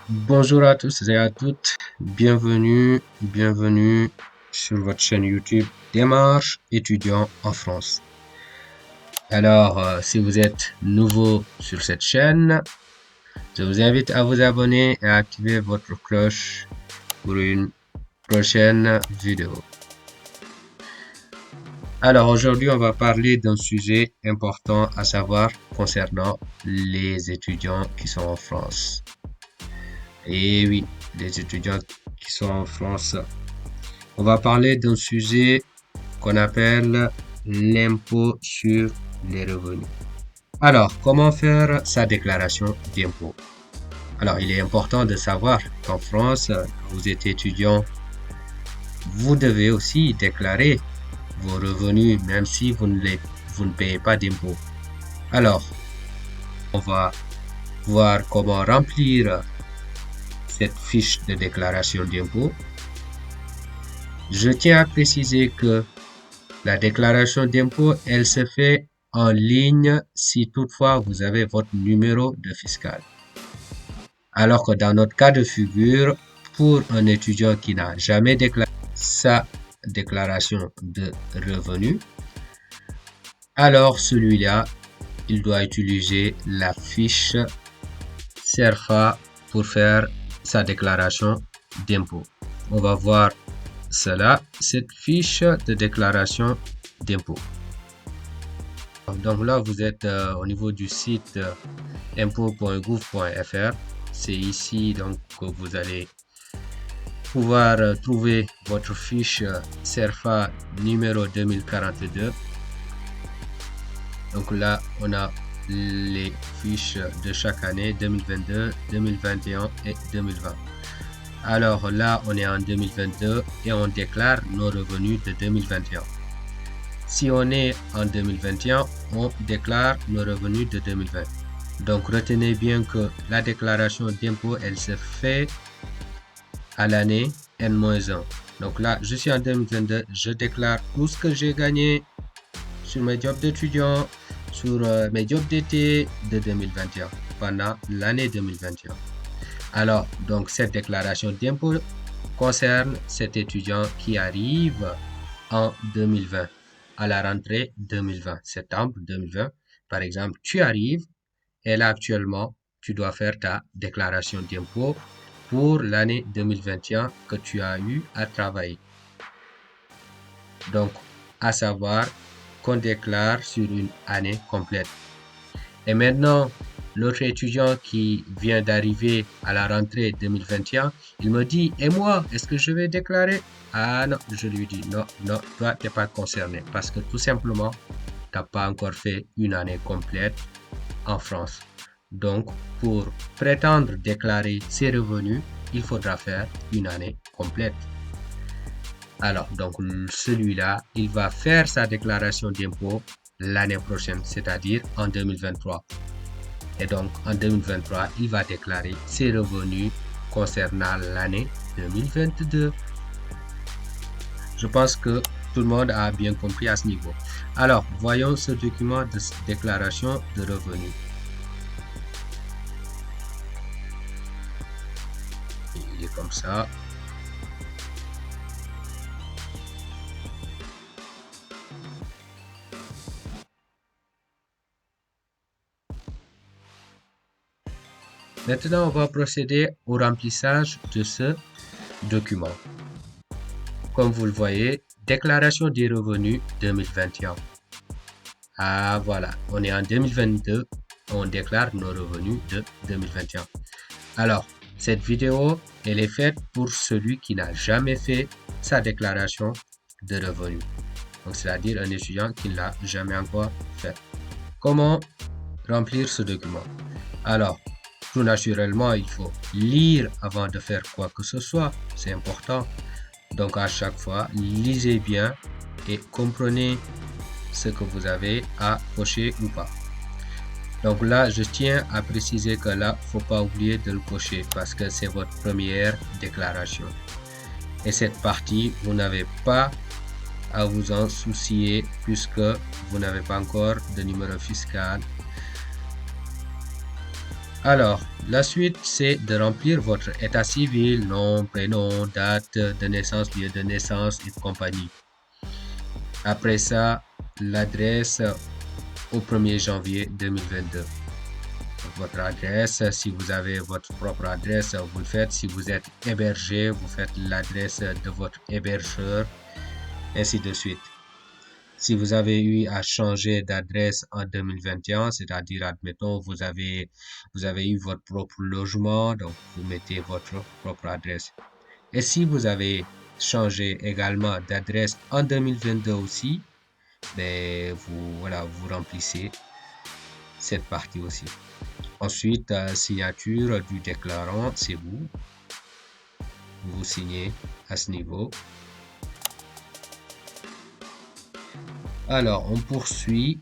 Bonjour à tous et à toutes, bienvenue sur votre chaîne YouTube Démarche étudiant en France. Alors, si vous êtes nouveau sur cette chaîne, je vous invite à vous abonner et à activer votre cloche pour une prochaine vidéo. Alors, aujourd'hui, on va parler d'un sujet important à savoir concernant les étudiants qui sont en France. Et oui, les étudiants qui sont en France. On va parler d'un sujet qu'on appelle l'impôt sur les revenus. Alors, comment faire sa déclaration d'impôt? Alors, il est important de savoir qu'en France, quand vous êtes étudiant, vous devez aussi déclarer vos revenus, même si vous ne payez pas d'impôt. Alors, on va voir comment remplir cette fiche de déclaration d'impôt. Je tiens à préciser que la déclaration d'impôt, elle se fait en ligne si toutefois vous avez votre numéro de fiscal. Alors que dans notre cas de figure, pour un étudiant qui n'a jamais déclaré sa déclaration de revenus, alors celui-là, il doit utiliser la fiche CERFA pour faire sa déclaration d'impôt. On va voir cela, cette fiche de déclaration d'impôt. Donc là, vous êtes au niveau du site impôt.gouv.fr. C'est ici donc que vous allez pouvoir trouver votre fiche CERFA numéro 2042. Donc là, on a les fiches de chaque année 2022, 2021 et 2020. Alors là, on est en 2022 et on déclare nos revenus de 2021. Si on est en 2021, on déclare nos revenus de 2020. Donc retenez bien que la déclaration d'impôt, elle se fait à l'année N-1. Donc là, je suis en 2022, je déclare tout ce que j'ai gagné sur mes jobs d'étudiant, sur mes jobs d'été de 2021, pendant l'année 2021. Alors, donc cette déclaration d'impôt concerne cet étudiant qui arrive en 2020, à la rentrée 2020, septembre 2020. Par exemple, tu arrives et là actuellement, tu dois faire ta déclaration d'impôt pour l'année 2021 que tu as eu à travailler. Donc, à savoir qu'on déclare sur une année complète. Et maintenant, l'autre étudiant qui vient d'arriver à la rentrée 2021, il me dit, et moi, est-ce que je vais déclarer? Ah non, je lui dis, non, toi, tu n'es pas concerné parce que tout simplement, tu n'as pas encore fait une année complète en France. Donc, pour prétendre déclarer ses revenus, il faudra faire une année complète. Alors, donc, celui-là, il va faire sa déclaration d'impôt l'année prochaine, c'est-à-dire en 2023. Et donc, en 2023, il va déclarer ses revenus concernant l'année 2022. Je pense que tout le monde a bien compris à ce niveau. Alors, voyons ce document de déclaration de revenus. Il est comme ça. Maintenant, on va procéder au remplissage de ce document. Comme vous le voyez, déclaration des revenus 2021. Ah voilà, on est en 2022, on déclare nos revenus de 2021. Alors, cette vidéo, elle est faite pour celui qui n'a jamais fait sa déclaration de revenus. Donc, c'est-à-dire un étudiant qui ne l'a jamais encore fait. Comment remplir ce document? Alors, tout naturellement, il faut lire avant de faire quoi que ce soit. C'est important. Donc, à chaque fois, lisez bien et comprenez ce que vous avez à cocher ou pas. Donc là, je tiens à préciser que là, faut pas oublier de le cocher parce que c'est votre première déclaration. Et cette partie, vous n'avez pas à vous en soucier puisque vous n'avez pas encore de numéro fiscal Alors, la suite, c'est de remplir votre état civil, nom, prénom, date de naissance, lieu de naissance et compagnie. Après ça, l'adresse au 1er janvier 2022. Votre adresse, si vous avez votre propre adresse, vous le faites. Si vous êtes hébergé, vous faites l'adresse de votre hébergeur, ainsi de suite. Si vous avez eu à changer d'adresse en 2021, c'est-à-dire, admettons, vous avez eu votre propre logement, donc vous mettez votre propre adresse. Et si vous avez changé également d'adresse en 2022 aussi, ben, voilà, vous remplissez cette partie aussi. Ensuite, signature du déclarant, c'est vous. Vous signez à ce niveau. Alors, on poursuit.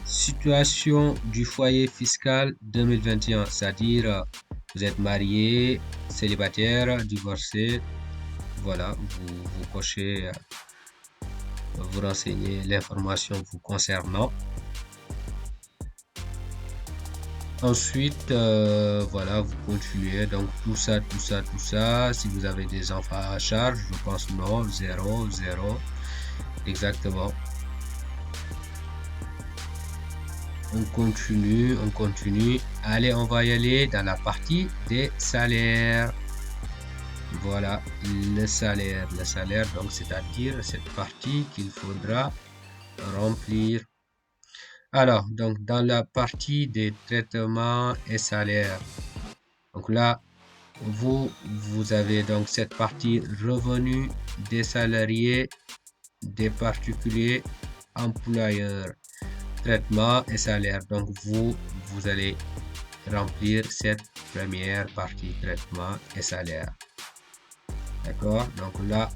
Situation du foyer fiscal 2021, c'est-à-dire vous êtes marié, célibataire, divorcé. Voilà, vous cochez, vous renseignez l'information vous concernant. Ensuite, voilà, vous continuez. Donc, tout ça. Si vous avez des enfants à charge, je pense non, 0. Exactement. On continue. Allez, on va y aller dans la partie des salaires. Voilà, le salaire. Le salaire, donc, c'est-à-dire cette partie qu'il faudra remplir. Alors, donc, dans la partie des traitements et salaires, donc là, vous avez donc cette partie revenus des salariés, des particuliers, employeurs, traitement et salaire. Donc, vous allez remplir cette première partie, traitement et salaire. D'accord? Donc là,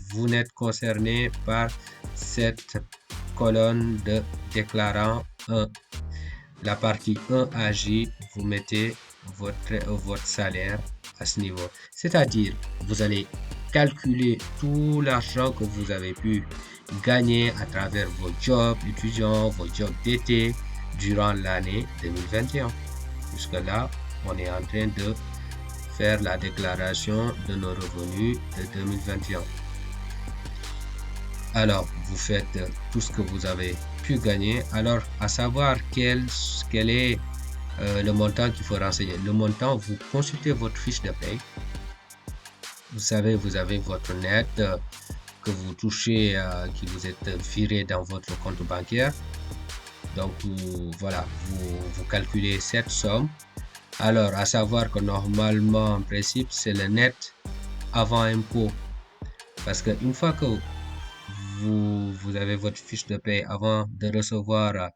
vous n'êtes concerné par cette colonne de déclarant 1. La partie 1AJ, vous mettez votre salaire à ce niveau. C'est-à-dire, vous allez calculer tout l'argent que vous avez pu gagner à travers vos jobs étudiants, vos jobs d'été durant l'année 2021. Jusque-là, on est en train de faire la déclaration de nos revenus de 2021. Alors, vous faites tout ce que vous avez pu gagner. Alors, à savoir quel est le montant qu'il faut renseigner. Le montant, vous consultez votre fiche de paye. Vous savez, vous avez votre net que vous touchez, qui vous est viré dans votre compte bancaire. Donc, voilà, vous calculez cette somme. Alors, à savoir que normalement, en principe, c'est le net avant impôt. Parce qu'une fois que vous avez votre fiche de paie avant de recevoir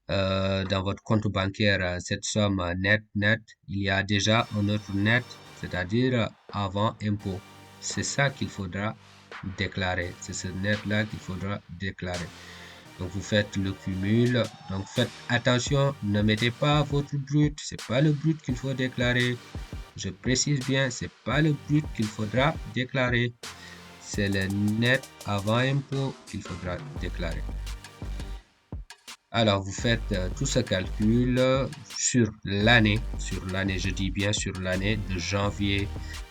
dans votre compte bancaire cette somme net, il y a déjà un autre net, c'est-à-dire avant impôt. C'est ça qu'il faudra déclarer. C'est ce net-là qu'il faudra déclarer. Donc vous faites le cumul. Donc faites attention, ne mettez pas votre brut. C'est pas le brut qu'il faut déclarer. Je précise bien, c'est pas le brut qu'il faudra déclarer. C'est le net avant impôt qu'il faudra déclarer. Alors, vous faites tout ce calcul sur l'année, je dis bien sur l'année de janvier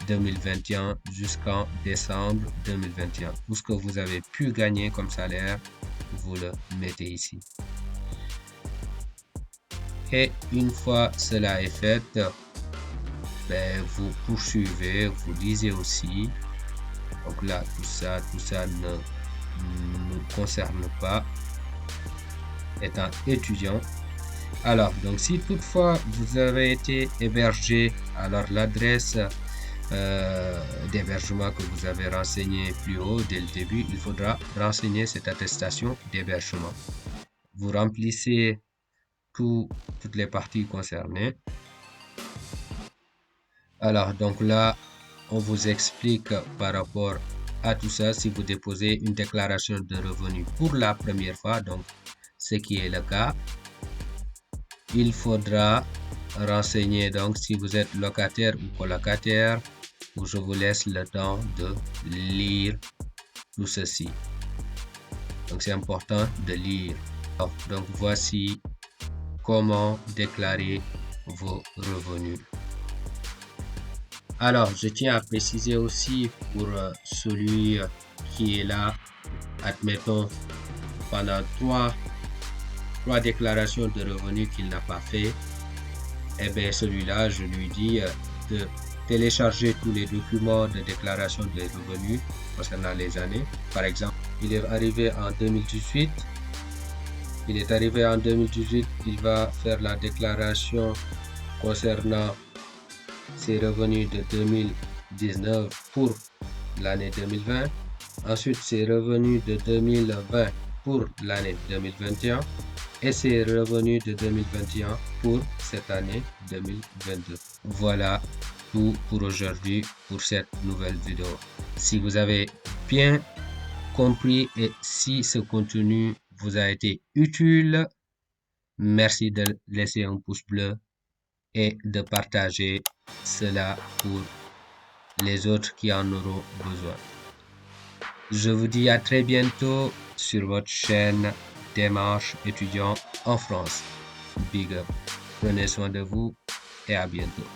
2021 jusqu'en décembre 2021. Tout ce que vous avez pu gagner comme salaire, vous le mettez ici. Et une fois cela est fait, ben, vous poursuivez, vous lisez aussi. Donc là, tout ça ne nous concerne pas étant étudiant. Alors, donc si toutefois vous avez été hébergé, alors l'adresse d'hébergement que vous avez renseigné plus haut dès le début, il faudra renseigner cette attestation d'hébergement. Vous remplissez toutes les parties concernées. Alors, donc là, on vous explique par rapport à tout ça, si vous déposez une déclaration de revenus pour la première fois, donc ce qui est le cas, il faudra renseigner donc si vous êtes locataire ou colocataire. Je vous laisse le temps de lire tout ceci. Donc c'est important de lire. Donc voici comment déclarer vos revenus. Alors, je tiens à préciser aussi pour celui qui est là, admettons, pendant trois déclarations de revenus qu'il n'a pas fait, eh bien, celui-là, je lui dis de télécharger tous les documents de déclaration des revenus concernant les années. Par exemple, il est arrivé en 2018. Il va faire la déclaration concernant ses revenus de 2019 pour l'année 2020. Ensuite, ses revenus de 2020 pour l'année 2021 et ses revenus de 2021 pour cette année 2022. Voilà tout pour aujourd'hui pour cette nouvelle vidéo. Si vous avez bien compris et si ce contenu vous a été utile, merci de laisser un pouce bleu et de partager cela pour les autres qui en auront besoin. Je vous dis à très bientôt sur votre chaîne Démarche étudiant en France. Big up. Prenez soin de vous et à bientôt.